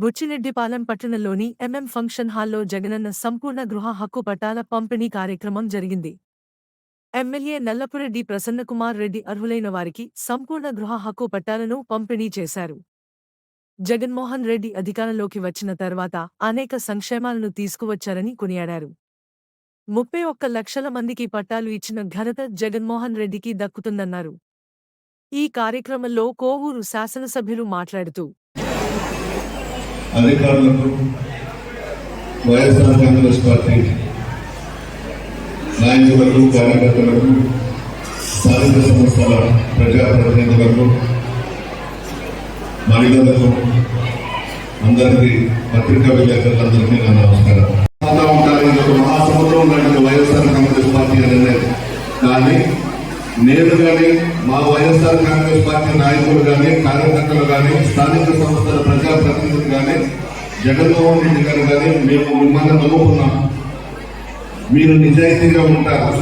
బుచ్చిరెడ్డిపాలెం పట్టణంలోని MM function హాల్లో జగనన్న సంపూర్ణ గృహ హక్కు పట్టాల పంపిణీ కార్యక్రమం జరిగింది. ఎమ్మెల్యే నల్లపురెడ్డి ప్రసన్నకుమార్ రెడ్డి అర్హులైన వారికి సంపూర్ణ గృహ హక్కు పట్టాలను పంపిణీ చేశారు. జగన్మోహన్ రెడ్డి అధికారంలోకి వచ్చిన తర్వాత అనేక సంక్షేమాలను తీసుకువచ్చారని కొనియాడారు. 31 లక్షల మందికి పట్టాలు ఇచ్చిన ఘనత జగన్మోహన్ రెడ్డికి దక్కుతుందన్నారు. ఈ కార్యక్రమంలో కోవూరు శాసనసభ్యులు మాట్లాడుతూ అధికారులకు, వైఎస్ఆర్ కాంగ్రెస్ పార్టీ నాయకులకు, కార్యకర్తలకు, స్థానిక సంస్థల ప్రజాప్రతినిధులకు, మహిళలకు, అందరికీ, పత్రికా విలేకరులందరికీ నా నమస్కారం. మహాసముద్రం లాంటి వైఎస్ఆర్ కాంగ్రెస్ పార్టీ అనేది, కానీ నేను కానీ మా వైఎస్ఆర్ కాంగ్రెస్ పార్టీ నాయకులు కానీ, కార్యకర్తలు కానీ, స్థానిక సంస్థల ప్రజాప్రతినిధులు కానీ, జగన్మోహన్ రెడ్డి గారు కానీ మేము మిమ్మల్ని నమ్ముకున్నాం. మీరు నిజాయితీగా ఉంటారు,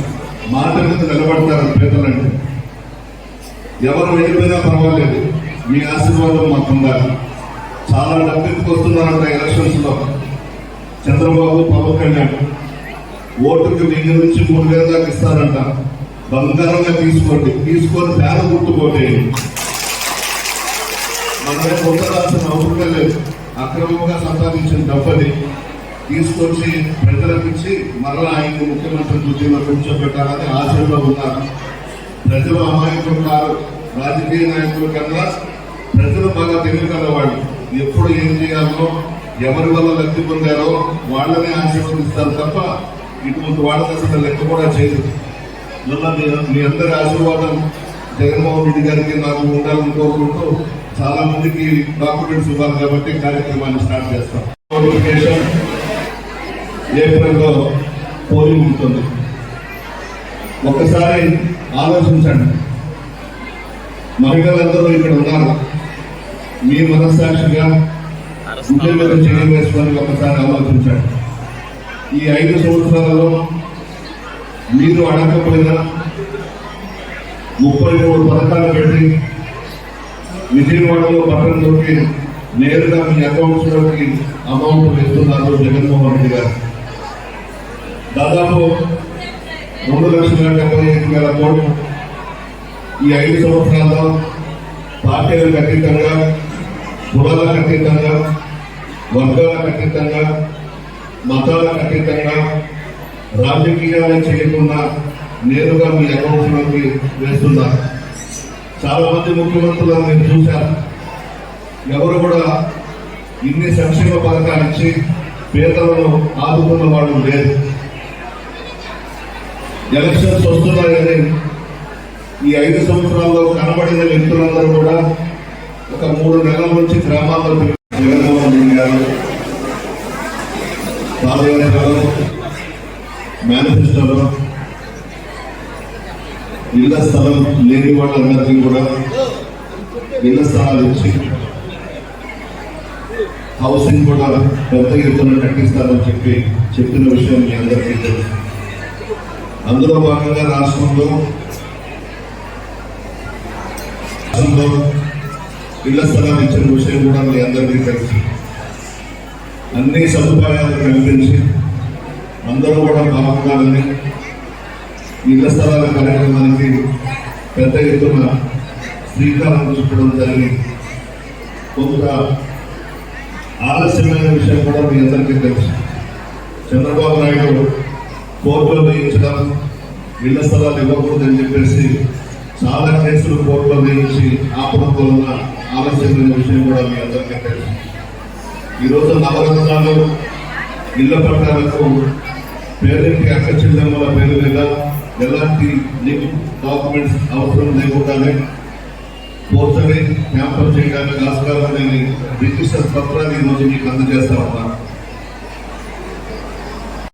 మాట మీద నిలబడతారు. పేదలంటే ఎవరు వెళ్ళిపోయినా పర్వాలేదు, మీ ఆశీర్వాదం మాకు ఉండాలి. చాలా డబ్బెత్తుకొస్తున్నారంట ఎలక్షన్స్ లో. చంద్రబాబు, పవన్ కళ్యాణ్ ఓటుకు 1000 నుంచి 3000 దాకా ఇస్తారంట. బంగారంగా తీసుకోండి, తీసుకొని పేద గుర్తుకోండి. మనమే పొందరాల్సిన అవసరం లేదు. అక్రమంగా సంపాదించిన డబ్బని తీసుకొచ్చి ప్రజలకు ఇచ్చి మరలా ఆయన్ని ముఖ్యమంత్రి కుర్చీలో కూర్చోబెట్టాలని ఆశలో ఉన్నారు. ప్రజలు అమాయకులు కాదు, రాజకీయ నాయకుల కన్నా ప్రజలు బాగా తెలియగల వాళ్ళు. ఎప్పుడు ఏం చేయాలో, ఎవరి వల్ల లబ్ధి పొందారో వాళ్ళనే ఆశీర్వదిస్తారు తప్ప ఇటువంటి వాళ్ళని అసలు లెక్క కూడా చేయదు. మీ అందరి ఆశీర్వాదం జగన్మోహన్ రెడ్డి గారికి నాకు ఉండాలని కోరుకుంటూ చాలా మందికి డాక్యుమెంట్స్ ఇవ్వాలి కాబట్టి కార్యక్రమాన్ని స్టార్ట్ చేస్తాం. నోటిఫికేషన్ ఏప్రిల్లో పోలింగ్ ఉంటుంది. ఒక్కసారి ఆలోచించండి, మహిళలందరూ ఇక్కడ ఉన్నారు. మీ మనస్సాక్షిగా గుండె మీద చెయ్యి వేసుకొని ఒకసారి ఆలోచించండి. ఈ 5 సంవత్సరాలలో మీరు అడగకపోయినా 33 పథకాలు పెట్టి విజయవాడలో పట్టణంలోకి నేరుగా మీ అకౌంట్స్ లోకి అమౌంట్ వేస్తున్నారు జగన్మోహన్ రెడ్డి గారు. దాదాపు 2,75,000 కోట్లు ఈ 5 సంవత్సరాల్లో పార్టీలకు అతీతంగా, కులాలకు అతీతంగా, వర్గాలకు అతీతంగా, మతాలకు అతీతంగా, రాజకీయాలు చేయకుండా నేరుగా మీ అకౌంట్స్ లోకి వేస్తున్నారు. చాలా మంది ముఖ్యమంత్రులను మీరు చూశారు. ఎవరు కూడా ఇన్ని సంక్షేమ పథకాలు ఇచ్చి పేదలను ఆదుకున్న వాళ్ళు లేదు. ఎలక్షన్స్ వస్తున్నాయని ఈ 5 సంవత్సరాల్లో కనబడిన వ్యక్తులందరూ కూడా ఒక 3 నెలల నుంచి గ్రామాల్లో జగన్మోహన్ రెడ్డి గారు పాదయాత్రలో, మేనిఫెస్టోలో ఇళ్ల స్థలం లేని వాళ్ళందరికీ కూడా ఇళ్ల స్థలాలు ఇచ్చి హౌసింగ్ కూడా పెద్ద ఎత్తున కట్టిస్తారని చెప్పిన విషయం మీ అందరికీ తెలుసు. అందులో భాగంగా రాష్ట్రంలో ఇళ్ల స్థలాలు ఇచ్చిన విషయం కూడా మీ అందరికీ తెలుసు. అన్ని సదుపాయాలు కల్పించి అందరూ కూడా బాగుండాలని ఇళ్ల స్థలాల కార్యక్రమానికి పెద్ద ఎత్తున శ్రీకారం చుట్టడం జరిగి కొంత ఆలస్యమైన విషయం కూడా మీ అందరికీ తెలుసు. చంద్రబాబు నాయుడు కోర్టులో వేయించడం, ఇళ్ల స్థలాలు ఇవ్వకూడదని చెప్పేసి చాలా కేసులు కోర్టులో వేయించి ఆపడం వలన ఆలస్యమైన విషయం కూడా మీ అందరికీ తెలుసు. ఈరోజు నవరత్నాలు ఇళ్ల పట్టాలకు పేరెంట్కి అక్క చెల్లెమ్మల పేరు మీద ఎలాంటి డాక్యుమెంట్స్ అవసరం లేకుండానే పోర్చని క్యాంపర్ చేయడానికి ఆస్కారం లేని రిజిస్టర్ పత్రాన్ని ఈరోజు మీకు అందజేస్తా ఉన్నా.